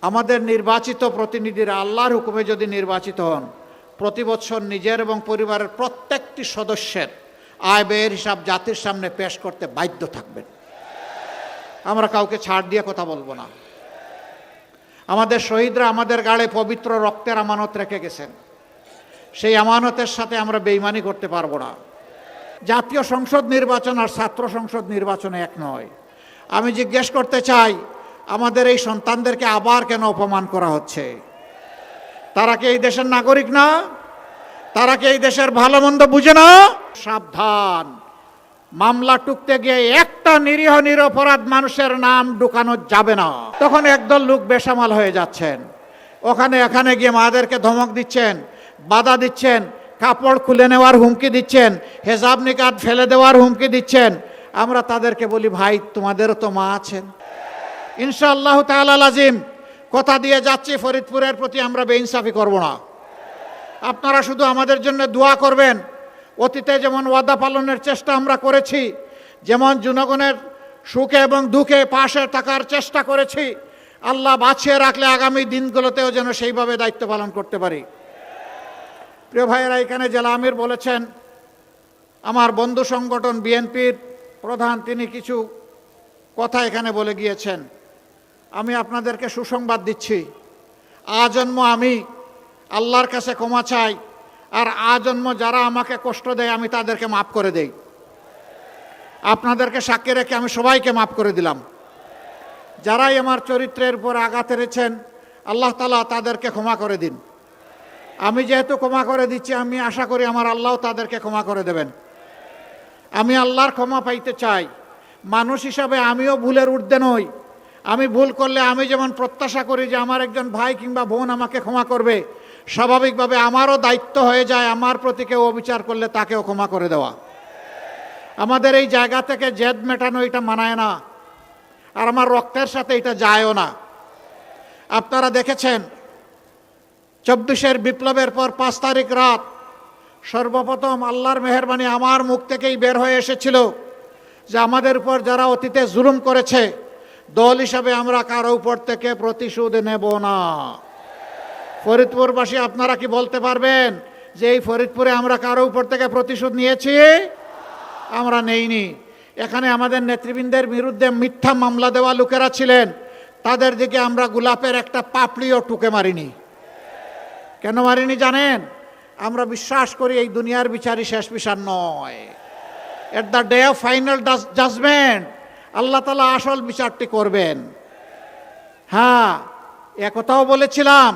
আমাদের নির্বাচিত প্রতিনিধিরা আল্লাহর হুকুমে যদি নির্বাচিত হন, প্রতি বছর নিজের এবং পরিবারের প্রত্যেকটি সদস্যের আয় ব্যয়ের হিসাব জাতির সামনে পেশ করতে বাধ্য থাকবেন। আমরা কাউকে ছাড় দিয়ে কথা বলবো না। আমাদের শহীদরা আমাদের গাড়ে পবিত্র রক্তের আমানত রেখে গেছেন, সেই আমানতের সাথে আমরা বেইমানি করতে পারবো না। জাতীয় সংসদ নির্বাচন আর ছাত্র সংসদ নির্বাচনে এক নয়। আমি জিজ্ঞেস করতে চাই, আমাদের এই সন্তানদেরকে আবার কেন অপমান করা হচ্ছে? তারা কি এই দেশের নাগরিক না? তারা কি এই দেশের ভালো মন্দ বুঝে না? সাবধান, মামলা টুকতে গিয়ে একটা নিরীহ নিরপরাধ মানুষের নাম ঢুকানো যাবে না। তখন একদল লোক বেসামাল হয়ে যাচ্ছেন, এখানে গিয়ে মাদেরকে ধমক দিচ্ছেন, বাধা দিচ্ছেন, কাপড় খুলে নেওয়ার হুমকি দিচ্ছেন, হেজাব নিকাত ফেলে দেওয়ার হুমকি দিচ্ছেন। আমরা তাদেরকে বলি, ভাই তোমাদেরও তো মা আছেন। ইনশাআল্লাহ তাআলা লাজিম কথা দিয়ে যাচ্ছি, ফরিদপুরের প্রতি আমরা বেইনসাফি করব না। আপনারা শুধু আমাদের জন্য দোয়া করবেন। অতীতে যেমন ওয়াদা পালনের চেষ্টা আমরা করেছি, যেমন জনগণের সুখে এবং দুঃখে পাশে থাকার চেষ্টা করেছি, আল্লাহ বাঁচিয়ে রাখলে আগামী দিনগুলোতেও যেন সেইভাবে দায়িত্ব পালন করতে পারি। প্রিয় ভাইয়েরা, এখানে জেলা আমির বলেছেন, আমার বন্ধু সংগঠন বিএনপির প্রধান তিনি কিছু কথা এখানে বলে গিয়েছেন। আমি আপনাদেরকে সুসংবাদ দিচ্ছি, আজন্ম আমি আল্লাহর কাছে ক্ষমা চাই, আর আজন্ম যারা আমাকে কষ্ট দেয় আমি তাদেরকে মাফ করে দেই। আপনাদেরকে সাক্ষী রেখে আমি সবাইকে মাফ করে দিলাম। যারাই আমার চরিত্রের উপর আঘাত এনেছেন, আল্লাহ তাআলা তাদেরকে ক্ষমা করে দিন। আমি যেহেতু ক্ষমা করে দিচ্ছি, আমি আশা করি আমার আল্লাহ তাদেরকে ক্ষমা করে দেবেন। আমি আল্লাহর ক্ষমা পাইতে চাই। মানুষ হিসাবে আমিও ভুলের ঊর্ধ্বে নই। আমি ভুল করলে আমি যেমন প্রত্যাশা করি যে আমার একজন ভাই কিংবা বোন আমাকে ক্ষমা করবে, স্বাভাবিকভাবে আমারও দায়িত্ব হয়ে যায় আমার প্রতি কেউ অবিচার করলে তাকেও ক্ষমা করে দেওয়া। আমাদের এই জায়গা থেকে জেদ মেটানো এটা মানায় না, আর আমার রক্তের সাথে এটা যায়ও না। আপনারা দেখেছেন 24-এর বিপ্লবের পর 5 তারিখ রাত সর্বপ্রথম আল্লাহর মেহেরবানি আমার মুখ থেকেই বের হয়ে এসেছিল যে আমাদের উপর যারা অতীতে জুলুম করেছে, দল হিসাবে আমরা কারো উপর থেকে প্রতিশোধ নেব না। ফরিদপুরবাসী, আপনারা কি বলতে পারবেন যে এই ফরিদপুরে আমরা কারো উপর থেকে প্রতিশোধ নিয়েছি? আমরা নেইনি। এখানে আমাদের নেতৃবৃন্দের বিরুদ্ধে মিথ্যা মামলা দেওয়া লোকেরা ছিলেন, তাদের দিকে আমরা গোলাপের একটা পাপড়িও টুকে মারিনি। কেন মারিনি জানেন? আমরা বিশ্বাস করি এই দুনিয়ার বিচারই শেষ বিচার নয়। At the day of final judgment Allah তাআলা আসল বিচারটি করবেন। হ্যাঁ, একথাও বলেছিলাম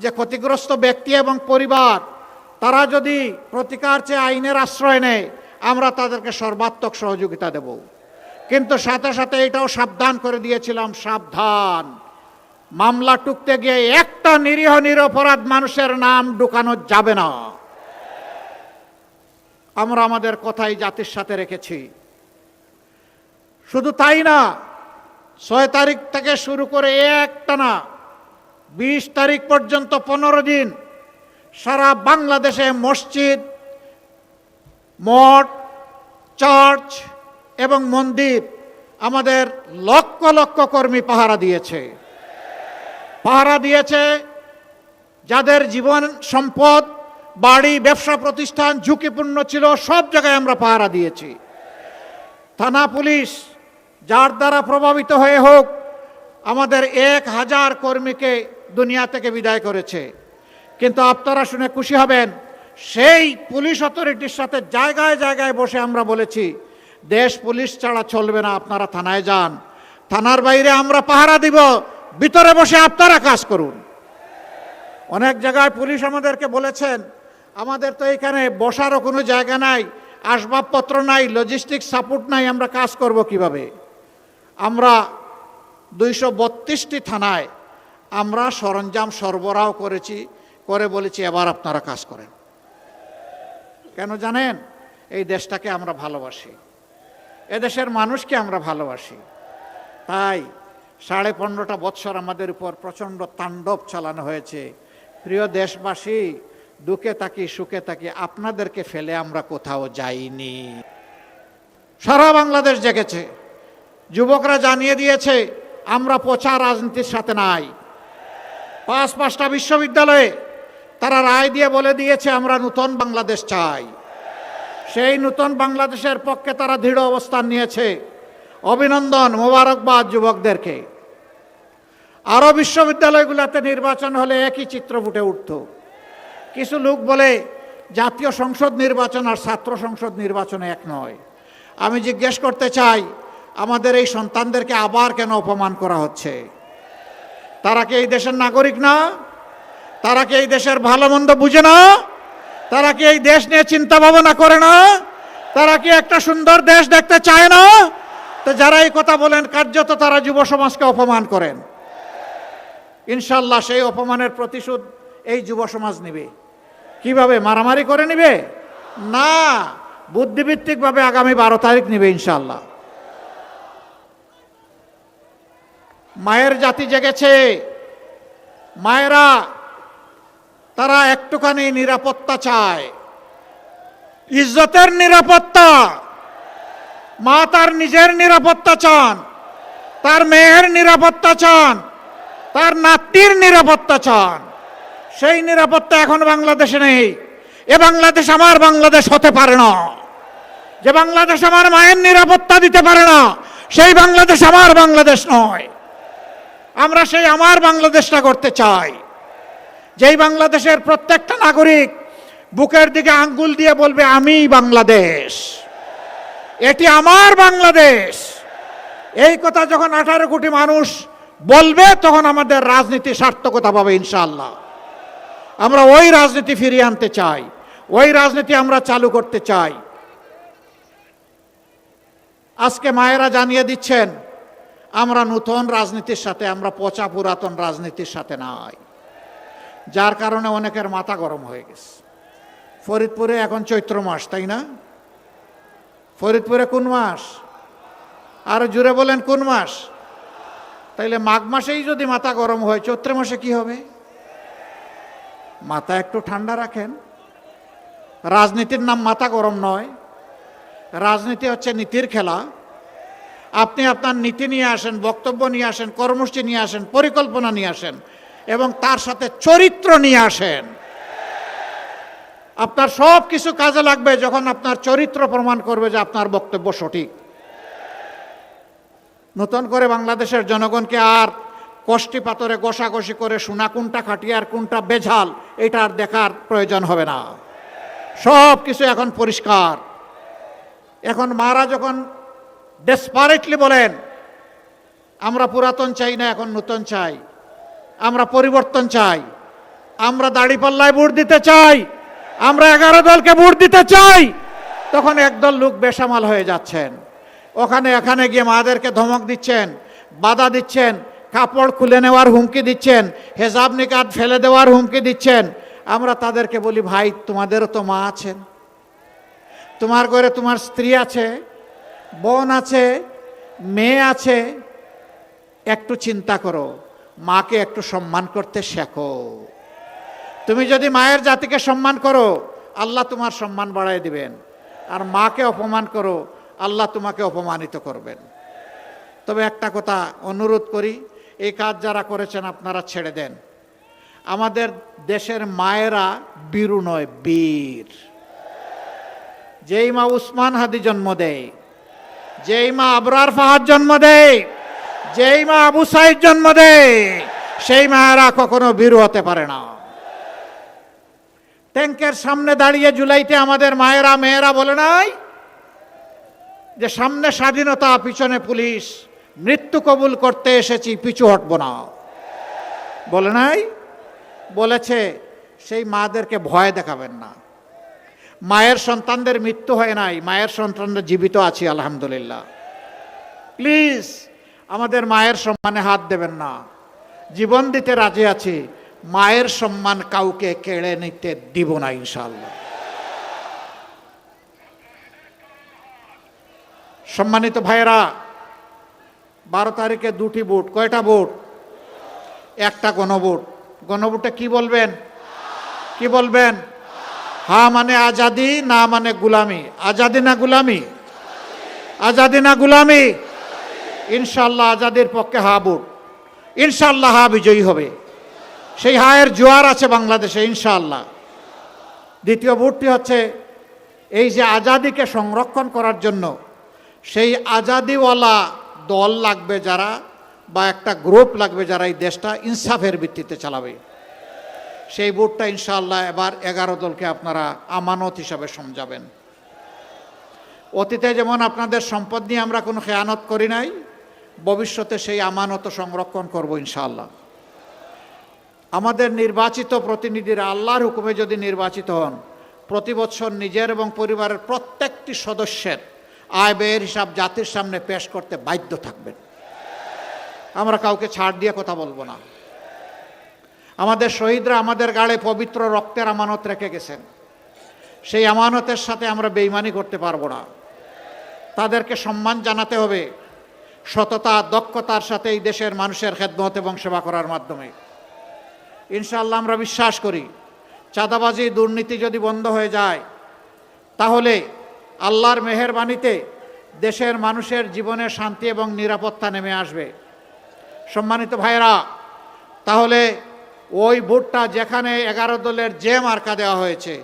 যে ক্ষতিগ্রস্ত ব্যক্তি এবং পরিবার তারা যদি প্রতিকার চেয়ে আইনের আশ্রয় নেয়, আমরা তাদেরকে সর্বাত্মক সহযোগিতা দেব। কিন্তু সাথে সাথে এটাও সাবধান করে দিয়েছিলাম, সাবধান, মামলা টুকতে গিয়ে একটা নিরীহ নিরপরাধ মানুষের নাম ঢুকানো যাবে না। আমরা আমাদের কথাই জাতির সাথে রেখেছি। শুধু তাই না, 6 তারিখ থেকে শুরু করে একটানা 20 তারিখ পর্যন্ত 15 দিন সারা বাংলাদেশে মসজিদ, মঠ, চার্চ এবং মন্দির আমাদের লক্ষ লক্ষ কর্মী পাহারা দিয়েছে। যাদের জীবন সম্পদ, বাড়ি, ব্যবসা প্রতিষ্ঠান ঝুঁকিপূর্ণ ছিল, সব জায়গায় আমরা পাহারা দিয়েছি। থানা পুলিশ যার দ্বারা প্রভাবিত হয়ে হোক আমাদের 1000 কর্মীকে দুনিয়া থেকে বিদায় করেছে। কিন্তু আপনারা শুনে খুশি হবেন, সেই পুলিশ অথরিটির সাথে জায়গায় জায়গায় বসে আমরা বলেছি, দেশ পুলিশ ছাড়া চলবে না, আপনারা থানায় যান। থানার বাইরে আমরা পাহারা দিব, ভিতরে বসে আপনারা কাজ করুন। অনেক জায়গায় পুলিশ আমাদেরকে বলেছেন, আমাদের তো এখানে বসারও কোনো জায়গা নাই, আসবাবপত্র নাই, লজিস্টিক সাপোর্ট নাই, আমরা কাজ করব কিভাবে? আমরা 232টি থানায় আমরা সরঞ্জাম সরবরাহ করে বলেছি, এবার আপনারা কাজ করেন। কেন জানেন? এই দেশটাকে আমরা ভালোবাসি, এদেশের মানুষকে আমরা ভালোবাসি। তাই 15.5 বৎসর আমাদের উপর প্রচণ্ড তাণ্ডব চালানো হয়েছে। প্রিয় দেশবাসী, দুঃখে থাকি সুখে থাকি, আপনাদেরকে ফেলে আমরা কোথাও যাইনি। সারা বাংলাদেশ জেগেছে, যুবকরা জানিয়ে দিয়েছে আমরা পচা রাজনীতির সাথে নাই। পাঁচটা বিশ্ববিদ্যালয়ে তারা রায় দিয়ে বলে দিয়েছে আমরা নতুন বাংলাদেশ চাই। সেই নতুন বাংলাদেশের পক্ষে তারা দৃঢ় অবস্থান নিয়েছে। অভিনন্দন, মোবারকবাদ যুবকদেরকে। আরও বিশ্ববিদ্যালয়গুলোতে নির্বাচন হলে একই চিত্র ফুটে উঠত। কিছু লোক বলে জাতীয় সংসদ নির্বাচন আর ছাত্র সংসদ নির্বাচনে এক নয়। আমি জিজ্ঞেস করতে চাই, আমাদের এই সন্তানদেরকে আবার কেন অপমান করা হচ্ছে? তারা কি এই দেশের নাগরিক না? তারা কি এই দেশের ভালো মন্দ বুঝে না? তারা কি এই দেশ নিয়ে চিন্তা ভাবনা করে না? তারা কি একটা সুন্দর দেশ দেখতে চায় না? তো যারা এই কথা বলেন কার্যত তারা যুব সমাজকে অপমান করেন। ইনশাল্লাহ সেই অপমানের প্রতিশোধ এই যুব সমাজ নেবে। কিভাবে? মারামারি করে নিবে না, বুদ্ধিভিত্তিকভাবে আগামী 12 তারিখ নেবে ইনশাল্লাহ। মায়ের জাতি জেগেছে। মায়েরা তারা একটুখানি নিরাপত্তা চায়, ইজ্জতের নিরাপত্তা। মা তার নিজের নিরাপত্তা চান, তার মেয়ের নিরাপত্তা চান, তার নাতির নিরাপত্তা চান। সেই নিরাপত্তা এখন বাংলাদেশে নেই। এ বাংলাদেশ আমার বাংলাদেশ হতে পারে না। যে বাংলাদেশ আমার মায়ের নিরাপত্তা দিতে পারে না, সেই বাংলাদেশ আমার বাংলাদেশ নয়। আমরা সেই আমার বাংলাদেশটা করতে চাই, যেই বাংলাদেশের প্রত্যেকটা নাগরিক বুকের দিকে আঙ্গুল দিয়ে বলবে আমি বাংলাদেশ, এটি আমার বাংলাদেশ। এই কথা যখন 18 কোটি মানুষ বলবে তখন আমাদের রাজনীতি সার্থকতা পাবে ইনশাআল্লাহ। আমরা ওই রাজনীতি ফিরিয়ে আনতে চাই, ওই রাজনীতি আমরা চালু করতে চাই। আজকে মায়েরা জানিয়ে দিচ্ছেন আমরা নতুন রাজনীতির সাথে, আমরা পচা পুরাতন রাজনীতির সাথে নাই, যার কারণে অনেকের মাথা গরম হয়ে গেছে। ফরিদপুরে এখন চৈত্র মাস, তাই না? ফরিদপুরে কোন মাস? আরো জুড়ে বলেন কোন মাস? তাইলে মাঘ মাসেই যদি মাথা গরম হয়, চৈত্র মাসে কি হবে? মাথা একটু ঠান্ডা রাখেন। রাজনীতির নাম মাথা গরম নয়, রাজনীতি হচ্ছে নীতির খেলা। আপনি আপনার নীতি নিয়ে আসেন, বক্তব্য নিয়ে আসেন, কর্মসূচি নিয়ে আসেন, পরিকল্পনা নিয়ে আসেন এবং তার সাথে চরিত্র নিয়ে আসেন। আপনার সব কিছু কাজে লাগবে যখন আপনার চরিত্র প্রমাণ করবে যে আপনার বক্তব্য সঠিক। নতুন করে বাংলাদেশের জনগণকে আর কষ্টি পাথরে ঘষাঘষি করে শোনা কোনটা খাঁটি আর কোনটা বেঝাল এটা আর দেখার প্রয়োজন হবে না। সব কিছু এখন পরিষ্কার। এখন মারা যখন ডেসপারেটলি বলেন আমরা পুরাতন চাই না, এখন নতুন চাই, আমরা পরিবর্তন চাই, আমরা দাড়িপাল্লায় ভোট দিতে চাই, আমরা 11 দলকে ভোট দিতে চাই, তখন একদল লোক বেসামাল হয়ে যাচ্ছেন। এখানে গিয়ে মাদেরকে ধমক দিচ্ছেন, বাধা দিচ্ছেন, কাপড় খুলে নেওয়ার হুমকি দিচ্ছেন, হেজাব নিকাত ফেলে দেওয়ার হুমকি দিচ্ছেন। আমরা তাদেরকে বলি ভাই তোমাদেরও তো মা আছেন, তোমার ঘরে তোমার স্ত্রী আছে, বোন আছে, মেয়ে আছে, একটু চিন্তা করো, মাকে একটু সম্মান করতে শেখো। তুমি যদি মায়ের জাতিকে সম্মান করো আল্লাহ তোমার সম্মান বাড়ায় দিবেন, আর মাকে অপমান করো আল্লাহ তোমাকে অপমানিত করবেন। তবে একটা কথা অনুরোধ করি, এই কাজ যারা করেছেন আপনারা ছেড়ে দেন। আমাদের দেশের মায়েরা বীরু নয়, বীর। যেই মা উসমান হাদি জন্ম দেয়, যেই মা আবরার ফাহাদ জন্ম দেয়, যেই মা আবু সাইদ জন্ম দেয়, সেই মায়েরা কখনো বীর হতে পারে না। ট্যাঙ্কের সামনে দাঁড়িয়ে জুলাইতে আমাদের মায়েরা মেয়েরা বলে নাই যে সামনে স্বাধীনতা, পিছনে পুলিশ, মৃত্যু কবুল করতে এসেছি, পিছু হটব না, বলে নাই? বলেছে। সেই মাদেরকে ভয় দেখাবেন না। মায়ের সন্তানদের মৃত্যু হয় নাই, মায়ের সন্তানদের জীবিত আছি আলহামদুলিল্লাহ। প্লিজ আমাদের মায়ের সম্মানে হাত দেবেন না। জীবন দিতে রাজি আছি, মায়ের সম্মান কাউকে কেড়ে নিতে দিব না ইনশাআল্লাহ। সম্মানিত ভাইয়েরা, 12 তারিখে 2টি ভোট। কয়টা ভোট? একটা গণভোট। গণভোটে কি বলবেন? কি বলবেন? হ্যাঁ মানে আজাদি, না মানে গুলামি। আজাদি না গুলামি? আজাদি না গুলামি? ইনশাআল্লাহ আজাদির পক্ষে হা ভোট। ইনশাআল্লাহ হা বিজয়ী হবে। সেই হায়ের জোয়ার আছে বাংলাদেশে ইনশাআল্লাহ। দ্বিতীয় ভোটটি হচ্ছে এই যে আজাদিকে সংরক্ষণ করার জন্য সেই আজাদিওয়ালা দল লাগবে যারা, বা একটা গ্রুপ লাগবে যারা এই দেশটা ইনসাফের ভিত্তিতে চালাবে। সেই ভোটটা ইনশাআল্লাহ এবার 11 দলকে আপনারা আমানত হিসাবে সমঝাবেন। অতীতে যেমন আপনাদের সম্পদ নিয়ে আমরা কোনো খেয়ানত করি নাই, ভবিষ্যতে সেই আমানত সংরক্ষণ করব ইনশাআল্লাহ। আমাদের নির্বাচিত প্রতিনিধিরা আল্লাহর হুকুমে যদি নির্বাচিত হন, প্রতি বছর নিজের এবং পরিবারের প্রত্যেকটি সদস্যের আয় ব্যয়ের হিসাব জাতির সামনে পেশ করতে বাধ্য থাকবেন। আমরা কাউকে ছাড় দিয়ে কথা বলবো না। আমাদের শহীদরা আমাদের গাড়ে পবিত্র রক্তের আমানত রেখে গেছেন, সেই আমানতের সাথে আমরা বেইমানি করতে পারবো না। তাদেরকে সম্মান জানাতে হবে সততা দক্ষতার সাথে এই দেশের মানুষের খেদমত এবং সেবা করার মাধ্যমে। ইনশাআল্লাহ আমরা বিশ্বাস করি চাঁদাবাজি দুর্নীতি যদি বন্ধ হয়ে যায়, তাহলে আল্লাহর মেহেরবানিতে দেশের মানুষের জীবনে শান্তি এবং নিরাপত্তা নেমে আসবে। সম্মানিত ভাইরা, তাহলে ওই ভোটটা যেখানে 11 দলের যে মার্কা দেওয়া হয়েছে,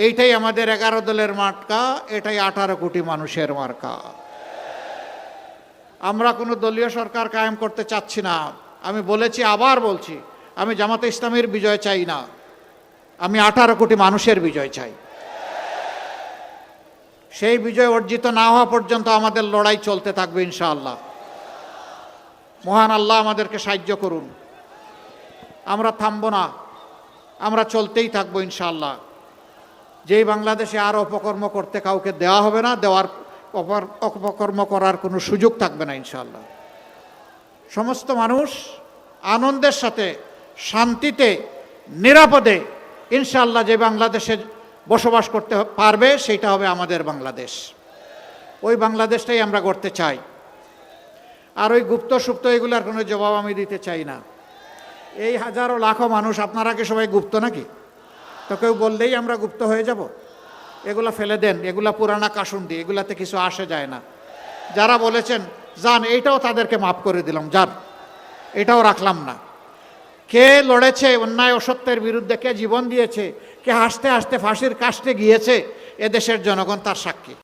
এইটাই আমাদের 11 দলের মার্কা, এটাই 18 কোটি মানুষের মার্কা। আমরা কোনো দলীয় সরকার কায়েম করতে চাচ্ছি না। আমি বলেছি, আবার বলছি, আমি জামাতে ইসলামের বিজয় চাই না, আমি 18 কোটি মানুষের বিজয় চাই। সেই বিজয় অর্জিত না হওয়া পর্যন্ত আমাদের লড়াই চলতে থাকবে ইনশাআল্লাহ। মহান আল্লাহ আমাদেরকে সাহায্য করুন। আমরা থামব না, আমরা চলতেই থাকবো ইনশাআল্লাহ। যেই বাংলাদেশে আর অপকর্ম করতে কাউকে দেওয়া হবে না, দেওয়ার অপকর্ম করার কোনো সুযোগ থাকবে না ইনশাআল্লাহ। সমস্ত মানুষ আনন্দের সাথে শান্তিতে নিরাপদে ইনশাআল্লাহ যে বাংলাদেশে বসবাস করতে পারবে, সেইটা হবে আমাদের বাংলাদেশ। ওই বাংলাদেশটাই আমরা গড়তে চাই। আর ওই গুপ্ত সুপ্ত এগুলার কোনো জবাব আমি দিতে চাই না। এই হাজারো লাখো মানুষ, আপনারা কি সবাই গুপ্ত নাকি? তো কেউ বললেই আমরা গুপ্ত হয়ে যাব? এগুলা ফেলে দেন, এগুলা পুরানা কাসুন্দি, এগুলাতে কিছু আসে যায় না। যারা বলেছেন যান, এইটাও তাদেরকে মাফ করে দিলাম, যান, এটাও রাখলাম না। কে লড়েছে অন্যায় অসত্যের বিরুদ্ধে, কে জীবন দিয়েছে, কে হাসতে হাসতে ফাঁসির কাস্টে গিয়েছে, এদেশের জনগণ তার সাক্ষী।